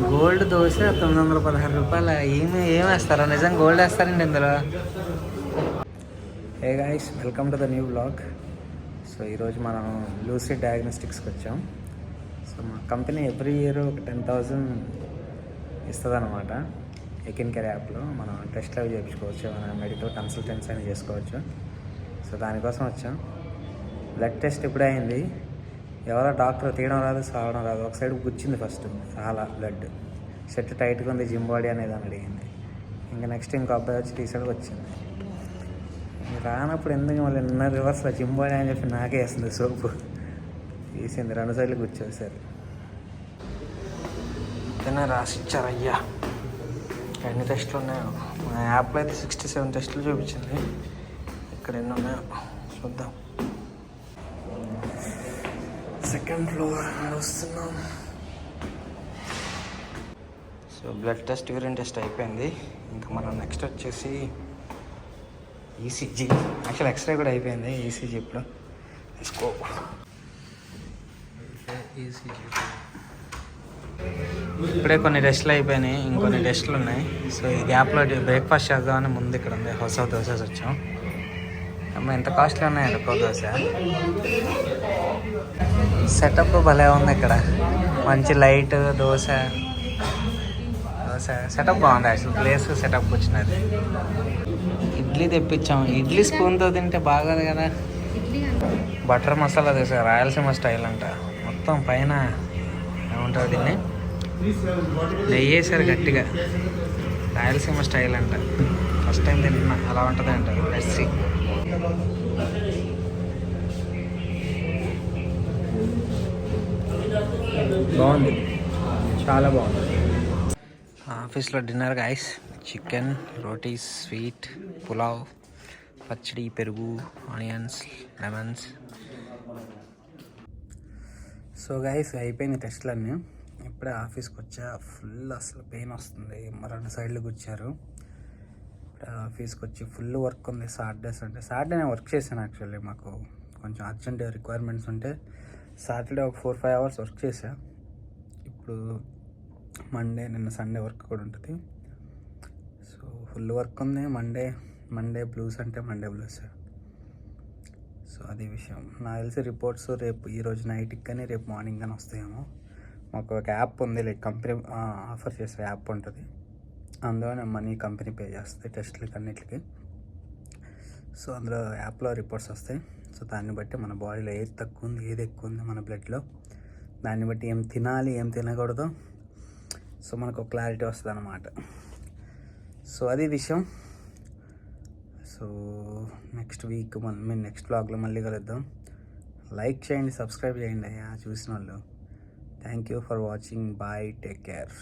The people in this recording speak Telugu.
గోల్డ్ దోశ 916 రూపాయలు. ఏమి వేస్తారా? నిజం గోల్డ్ వేస్తారండి ఇందులో. Hey guys, welcome to the new blog. So ఈరోజు మనం లూసిడ్ డయాగ్నోస్టిక్స్కి వచ్చాం. సో మా కంపెనీ ఎవ్రీ ఇయర్ ఒక 10,000 ఇస్తుంది అనమాట. ఎకిన్ కేర్ యాప్లో మనం టెస్ట్లు అవి చేయించుకోవచ్చు, మన మెడికల్ కన్సల్టెన్సీ అని చేసుకోవచ్చు. సో దానికోసం వచ్చాం. బ్లడ్ టెస్ట్ ఇప్పుడే అయింది. ఎవరో డాక్టర్ తీయడం రాదు, సావడం రాదు. ఒక సైడ్ గుచ్చింది ఫస్ట్, చాలా బ్లడ్. షర్ట్ టైట్గా ఉంది, జిమ్ బాడీ అనేది అని అడిగింది. ఇంకా నెక్స్ట్ ఇంకో అబ్బాయి వచ్చి తీసాడు, వచ్చింది. రానప్పుడు ఎందుకు మళ్ళీ రివర్స్లో జిమ్ బాడీ అని చెప్పి నాకే వేస్తుంది సోపు. తీసింది, 2 సైడ్లు కూర్చోసారు. ఇతనే రాసిచ్చారు అయ్యా. ఎన్ని టెస్టులు ఉన్నాయో. మా యాప్లో అయితే 67 టెస్టులు చూపించింది. ఇక్కడ ఎన్ని ఉన్నాయో చూద్దాం. సెకండ్ ఫ్లోర్ వస్తున్నాం. So blood test, urine test అయిపోయింది. ఇంకా మనం నెక్స్ట్ వచ్చేసి ఈసీజీ. యాక్చువల్ ఎక్స్రే కూడా అయిపోయింది. ఈసీజీ ఇప్పుడు తీసుకో. ఈసీజీ ఇప్పుడే కొన్ని టెస్టులు అయిపోయినాయి, ఇంకొన్ని టెస్టులు ఉన్నాయి. సో ఈ గ్యాప్లో బ్రేక్ఫాస్ట్ చేద్దామని ముందు ఇక్కడ ఉంది హౌస్ ఆఫ్ దోసెస్ వచ్చాం. అమ్మ ఎంత కాస్ట్లీ ఉన్నాయండి ఒక్కో దోశ. సెటప్ భలే ఉంది ఇక్కడ. మంచి లైట్ దోశ సెటప్ బాగుంది. యాక్చువల్ ప్లేస్ సెటప్ వచ్చినది. ఇడ్లీ తెప్పించాం. ఇడ్లీ స్పూన్తో తింటే బాగోదు కదా. బటర్ మసాలా దోశ, రాయలసీమ స్టైల్ అంట. మొత్తం పైన ఏమంటారు దీన్ని, నెయ్యి వేసారు గట్టిగా. రాయలసీమ స్టైల్ అంట. ఫస్ట్ టైం తింటున్నా, అలా ఉంటుంది అంట. లస్సీ బాగుంది, చాలా బాగుంది. ఆఫీస్లో dinner guys. Chicken, rotis, sweet, pulao, పచ్చడి, పెరుగు, ఆనియన్స్, లెమన్స్. సో గైస్ అయిపోయింది టెస్ట్లన్నీ. ఇప్పుడే ఆఫీస్కి వచ్చా. ఫుల్ అసలు పెయిన్ వస్తుంది. 2 సైడ్లు కూర్చారు. ఇప్పుడు ఆఫీస్కి వచ్చి ఫుల్ వర్క్ ఉంది. సాటర్డే నేను వర్క్ చేశాను. యాక్చువల్లీ మాకు కొంచెం అర్జెంట్ రిక్వైర్మెంట్స్ ఉంటే సాటర్డే ఒక 4-5 అవర్స్ వర్క్ చేశా. ఇప్పుడు మండే, నిన్న సండే వర్క్ కూడా ఉంటుంది. సో ఫుల్ వర్క్ ఉంది. మండే బ్లూస్ అంటే మండే బ్లూస్. సో అది విషయం. నాకు తెలిసి రిపోర్ట్స్ రేపు, ఈరోజు నైట్కి కానీ రేపు మార్నింగ్ కానీ వస్తాయేమో. మాకు ఒక యాప్ ఉంది, లైక్ కంపెనీ ఆఫర్ చేసే యాప్ ఉంటుంది. అందులో మనీ కంపెనీ పే చేస్తుంది టెస్ట్లకి అన్నిటికి. సో అందులో యాప్లో రిపోర్ట్స్ వస్తాయి. సో దాన్ని బట్టి మన బాడీలో ఏది తక్కువ ఉంది, ఏది ఎక్కువ ఉంది మన బ్లడ్లో, దాన్ని బట్టి ఏం తినాలి, ఏం తినకూడదు, సో మనకు ఒక క్లారిటీ వస్తుంది అన్నమాట. సో అది విషయం. సో నెక్స్ట్ వీక్ మేము నెక్స్ట్ వ్లాగ్లో మళ్ళీ కలుద్దాం. లైక్ చేయండి, సబ్స్క్రైబ్ చేయండి అయ్యా చూసిన వాళ్ళు. Thank you for watching. Bye, take care.